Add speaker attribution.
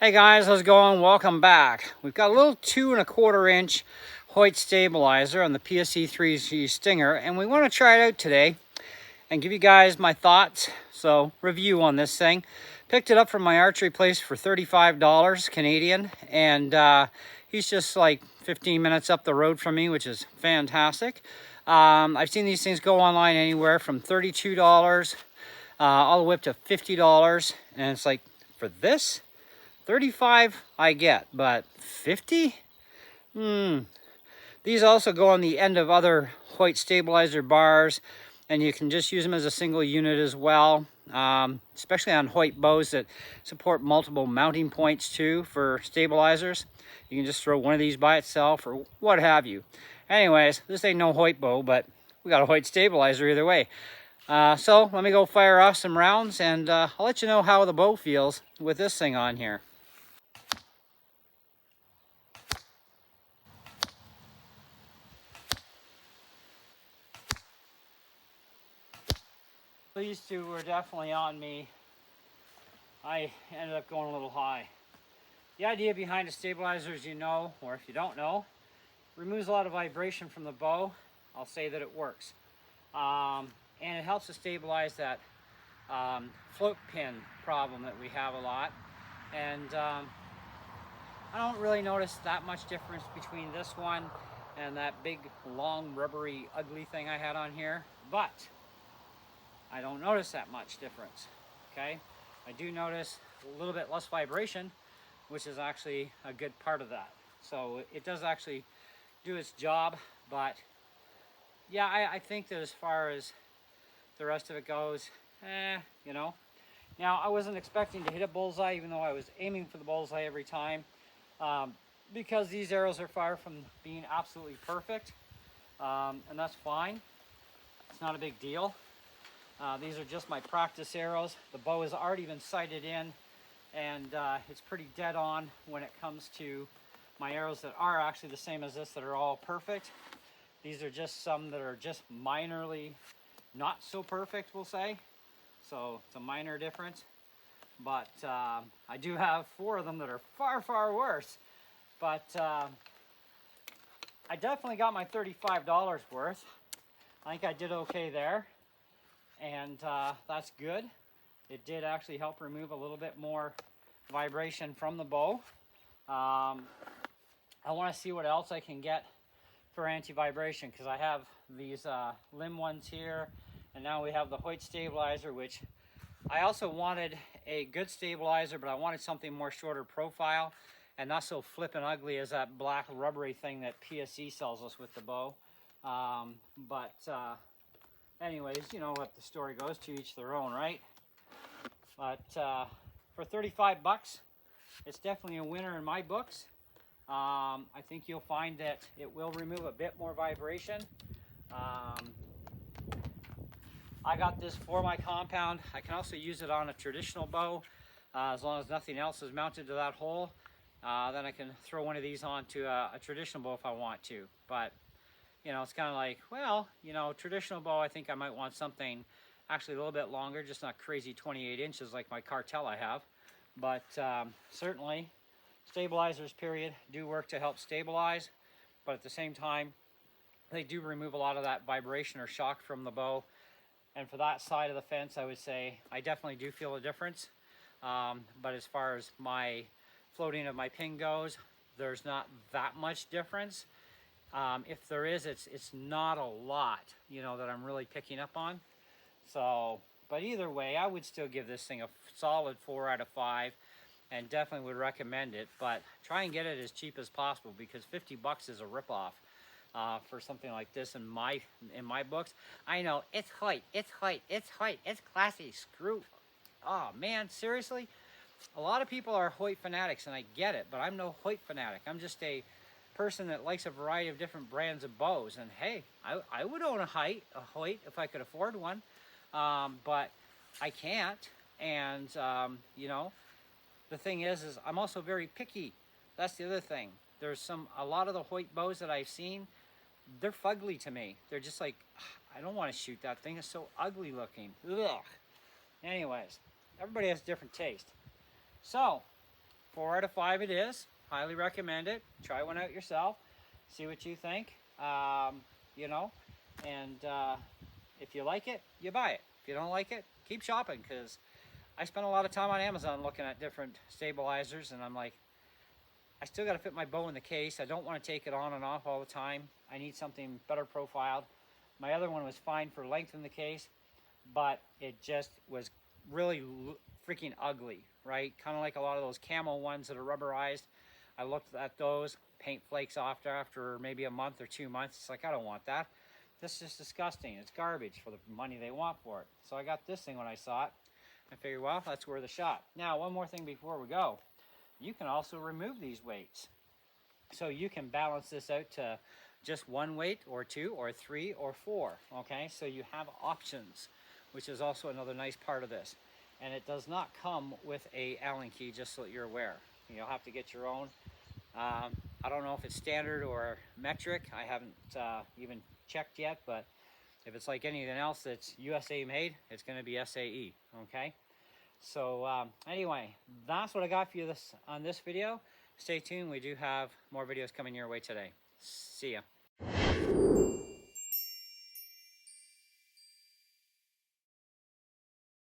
Speaker 1: Hey guys, how's it going? Welcome back. We've got a little 2.25 inch HOYT stabilizer on the PSE 3G Stinger, and we want to try it out today and give you guys my thoughts. So, review on this thing. Picked it up from my archery place for $35 Canadian, and he's just like 15 minutes up the road from me, which is fantastic. I've seen these things go online anywhere from $32 all the way up to $50, and it's like, for this? 35 I get, but 50? These also go on the end of other HOYT stabilizer bars, and you can just use them as a single unit as well, especially on HOYT bows that support multiple mounting points too for stabilizers. You can just throw one of these by itself or what have you. Anyways, this ain't no HOYT bow, but we got a HOYT stabilizer either way. So let me go fire off some rounds, and I'll let you know how the bow feels with this thing on here. These two were definitely on me. I ended up going a little high. The idea behind a stabilizer, as you know, or if you don't know, removes a lot of vibration from the bow. I'll say that it works. And it helps to stabilize that float pin problem that we have a lot. And I don't really notice that much difference between this one and that big, long, rubbery, ugly thing I had on here. But I don't notice that much difference, okay? I do notice a little bit less vibration, which is actually a good part of that. So it does actually do its job, but yeah, I think that as far as the rest of it goes, you know. Now, I wasn't expecting to hit a bullseye, even though I was aiming for the bullseye every time, because these arrows are far from being absolutely perfect, and that's fine. It's not a big deal. These are just my practice arrows. The bow has already been sighted in, and it's pretty dead on when it comes to my arrows that are actually the same as this, that are all perfect. These are just some that are just minorly not so perfect, we'll say. So it's a minor difference. But I do have 4 of them that are far, far worse. But I definitely got my $35 worth. I think I did okay there. And that's good. It did actually help remove a little bit more vibration from the bow. I want to see what else I can get for anti-vibration, because I have these limb ones here, and now we have the HOYT stabilizer, which I also wanted a good stabilizer, but I wanted something more shorter profile and not so flippin' ugly as that black rubbery thing that PSE sells us with the bow. Anyways, you know what the story goes, to each their own, right? But for 35 bucks, it's definitely a winner in my books. I think you'll find that it will remove a bit more vibration. I got this for my compound. I can also use it on a traditional bow, as long as nothing else is mounted to that hole. Then I can throw one of these onto a traditional bow if I want to. But you know, it's kind of like, well, you know, traditional bow, I think I might want something actually a little bit longer, just not crazy 28 inches like my cartel I have. But certainly, stabilizers, period, do work to help stabilize. But at the same time, they do remove a lot of that vibration or shock from the bow. And for that side of the fence, I would say I definitely do feel a difference. But as far as my floating of my pin goes, there's not that much difference. If there is, it's not a lot, you know, that I'm really picking up on. So, but either way, I would still give this thing a solid 4 out of 5, and definitely would recommend it. But try and get it as cheap as possible, because 50 bucks is a ripoff for something like this in my books. I know it's HOYT, it's HOYT, it's HOYT, it's classy. Screw. Oh man, seriously. A lot of people are HOYT fanatics, and I get it, but I'm no HOYT fanatic. I'm just a person that likes a variety of different brands of bows, and hey, I would own a HOYT if I could afford one, but I can't. And you know, the thing is I'm also very picky. That's the other thing. There's a lot of the HOYT bows that I've seen, they're fugly to me. They're just like, I don't want to shoot that thing. It's so ugly looking. Ugh. Anyways, everybody has different taste. So 4 out of 5 it is. Highly recommend it. Try one out yourself. See what you think. You know, and if you like it, you buy it. If you don't like it, keep shopping, because I spent a lot of time on Amazon looking at different stabilizers, and I'm like, I still got to fit my bow in the case. I don't want to take it on and off all the time. I need something better profiled. My other one was fine for length in the case, but it just was really freaking ugly, right? Kind of like a lot of those camo ones that are rubberized. I looked at those, paint flakes off after maybe a month or 2 months. It's like, I don't want that. This is disgusting. It's garbage for the money they want for it. So I got this thing when I saw it. I figured, well, that's worth a shot. Now, one more thing before we go. You can also remove these weights. So you can balance this out to just 1 weight, or 2, or 3, or 4. Okay, so you have options, which is also another nice part of this. And it does not come with a Allen key, just so that you're aware. You'll have to get your own. I don't know if it's standard or metric. I haven't even checked yet, but if it's like anything else that's USA made, it's going to be SAE, okay? So anyway, that's what I got for you on this video. Stay tuned. We do have more videos coming your way today. See ya.